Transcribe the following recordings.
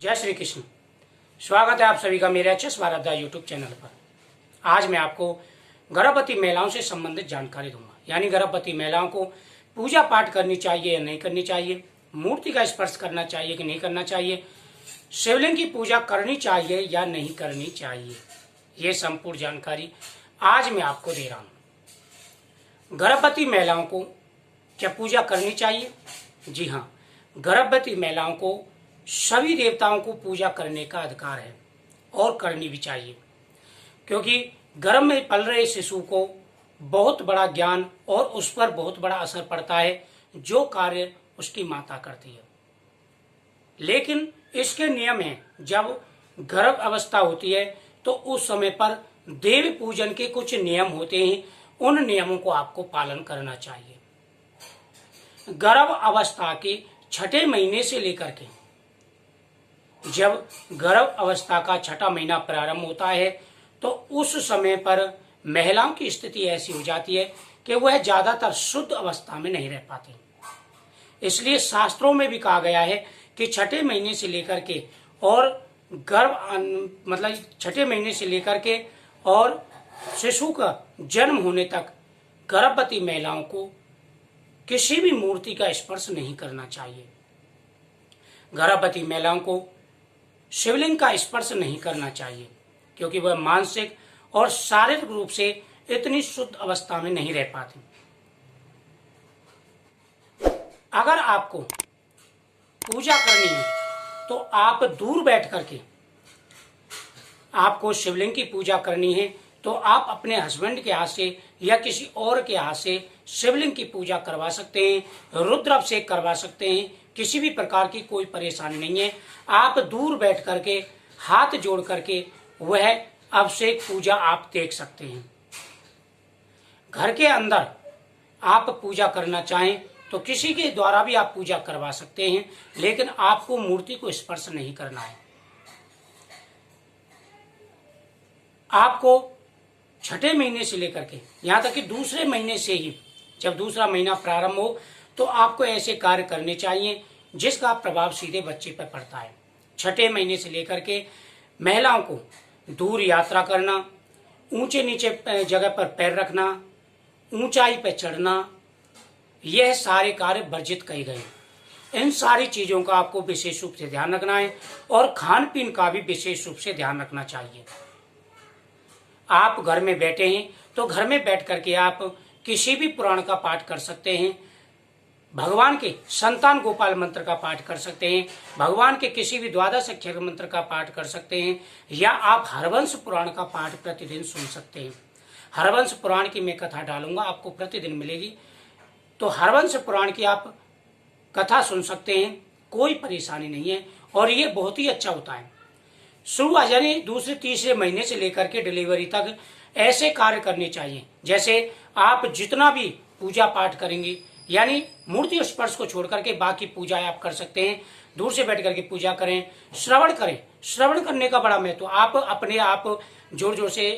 जय श्री कृष्ण। स्वागत है आप सभी का मेरे एचएस भारद्वाज यूट्यूब चैनल पर। आज मैं आपको गर्भवती महिलाओं से संबंधित जानकारी दूंगा, यानी गर्भवती महिलाओं को पूजा पाठ करनी चाहिए या नहीं करनी चाहिए, मूर्ति का स्पर्श करना चाहिए कि नहीं करना चाहिए, शिवलिंग की पूजा करनी चाहिए या नहीं करनी चाहिए, ये संपूर्ण जानकारी आज मैं आपको दे रहा हूँ। गर्भवती महिलाओं को क्या पूजा करनी चाहिए? जी हाँ, गर्भवती महिलाओं को सभी देवताओं को पूजा करने का अधिकार है और करनी भी चाहिए, क्योंकि गर्भ में पल रहे शिशु को बहुत बड़ा ज्ञान और उस पर बहुत बड़ा असर पड़ता है जो कार्य उसकी माता करती है। लेकिन इसके नियम हैं, जब गर्भ अवस्था होती है तो उस समय पर देव पूजन के कुछ नियम होते हैं, उन नियमों को आपको पालन करना चाहिए। गर्भ अवस्था के 6ठे महीने से लेकर के जब गर्भ अवस्था का 6ठा महीना प्रारंभ होता है तो उस समय पर महिलाओं की स्थिति ऐसी हो जाती है कि वह ज्यादातर शुद्ध अवस्था में नहीं रह पाती। इसलिए शास्त्रों में भी कहा गया है कि 6ठे महीने से लेकर के और गर्भ 6ठे महीने से लेकर के और शिशु का जन्म होने तक गर्भवती महिलाओं को किसी भी मूर्ति का स्पर्श नहीं करना चाहिए। गर्भवती महिलाओं को शिवलिंग का स्पर्श नहीं करना चाहिए, क्योंकि वह मानसिक और शारीरिक रूप से इतनी शुद्ध अवस्था में नहीं रह पाती। अगर आपको पूजा करनी है तो आप दूर बैठ करके, आपको शिवलिंग की पूजा करनी है तो आप अपने हस्बैंड के हाथ से या किसी और के हाथ से शिवलिंग की पूजा करवा सकते हैं, रुद्राभिषेक करवा सकते हैं, किसी भी प्रकार की कोई परेशानी नहीं है। आप दूर बैठ करके हाथ जोड़ करके वह अभिषेक पूजा आप देख सकते हैं। घर के अंदर आप पूजा करना चाहें तो किसी के द्वारा भी आप पूजा करवा सकते हैं, लेकिन आपको मूर्ति को स्पर्श नहीं करना है। आपको 6ठे महीने से लेकर के यहाँ तक कि दूसरे महीने से ही, जब दूसरा महीना प्रारंभ हो तो आपको ऐसे कार्य करने चाहिए जिसका प्रभाव सीधे बच्चे पर पड़ता है। 6ठे महीने से लेकर के महिलाओं को दूर यात्रा करना, ऊंचे नीचे जगह पर पैर रखना, ऊंचाई पर चढ़ना, यह सारे कार्य वर्जित कहे गए। इन सारी चीजों का आपको विशेष रूप से ध्यान रखना है और खान पीन का भी विशेष रूप से ध्यान रखना चाहिए। आप घर में बैठे हैं तो घर में बैठ करके आप किसी भी पुराण का पाठ कर सकते हैं, भगवान के संतान गोपाल मंत्र का पाठ कर सकते हैं, भगवान के किसी भी द्वादश अक्षर मंत्र का पाठ कर सकते हैं, या आप हरवंश पुराण का पाठ प्रतिदिन सुन सकते हैं। हरवंश पुराण की मैं कथा डालूंगा, आपको प्रतिदिन मिलेगी, तो हरवंश पुराण की आप कथा सुन सकते हैं, कोई परेशानी नहीं है और ये बहुत ही अच्छा होता है। शुरू यानी दूसरे तीसरे महीने से लेकर के डिलीवरी तक ऐसे कार्य करने चाहिए। जैसे आप जितना भी पूजा पाठ करेंगे, यानी मूर्ति स्पर्श को छोड़ करके बाकी पूजा आप कर सकते हैं। दूर से बैठ करके पूजा करें, श्रवण करें। श्रवण करने का बड़ा महत्व, आप अपने आप जोर जोर से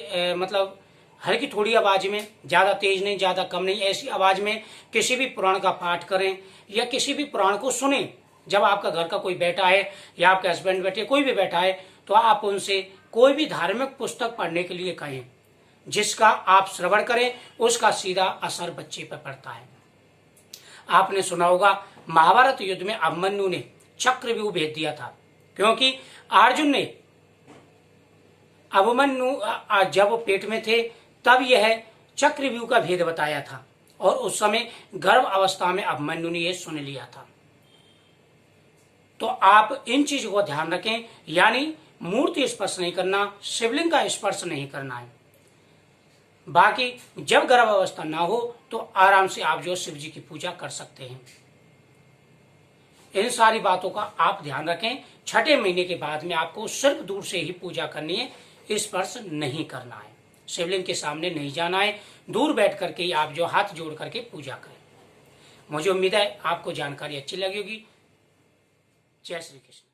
हल्की थोड़ी आवाज में, ज्यादा तेज नहीं ज्यादा कम नहीं, ऐसी आवाज में किसी भी पुराण का पाठ करें या किसी भी पुराण को सुने। जब आपका घर का कोई बैठा है या आपके हस्बैंड बैठे, कोई भी बैठा है, तो आप उनसे कोई भी धार्मिक पुस्तक पढ़ने के लिए कहें, जिसका आप श्रवण करें, उसका सीधा असर बच्चे पर पड़ता है। आपने सुना होगा महाभारत युद्ध में अभिमन्यु ने चक्रव्यूह भेज दिया था, क्योंकि अर्जुन ने अभिमन्यु जब वो पेट में थे तब यह चक्रव्यूह का भेद बताया था और उस समय गर्भ अवस्था में अभिमन्यु ने यह सुन लिया था। तो आप इन चीजों को ध्यान रखें, यानी मूर्ति स्पर्श नहीं करना, शिवलिंग का स्पर्श नहीं करना है। बाकी जब गर्भ अवस्था ना हो तो आराम से आप जो शिव जी की पूजा कर सकते हैं। इन सारी बातों का आप ध्यान रखें। 6ठे महीने के बाद में आपको सिर्फ दूर से ही पूजा करनी है, स्पर्श नहीं करना है, शिवलिंग के सामने नहीं जाना है, दूर बैठ करके आप जो हाथ जोड़ करके पूजा करें। मुझे उम्मीद है आपको जानकारी अच्छी लगी होगी। जय श्री कृष्ण।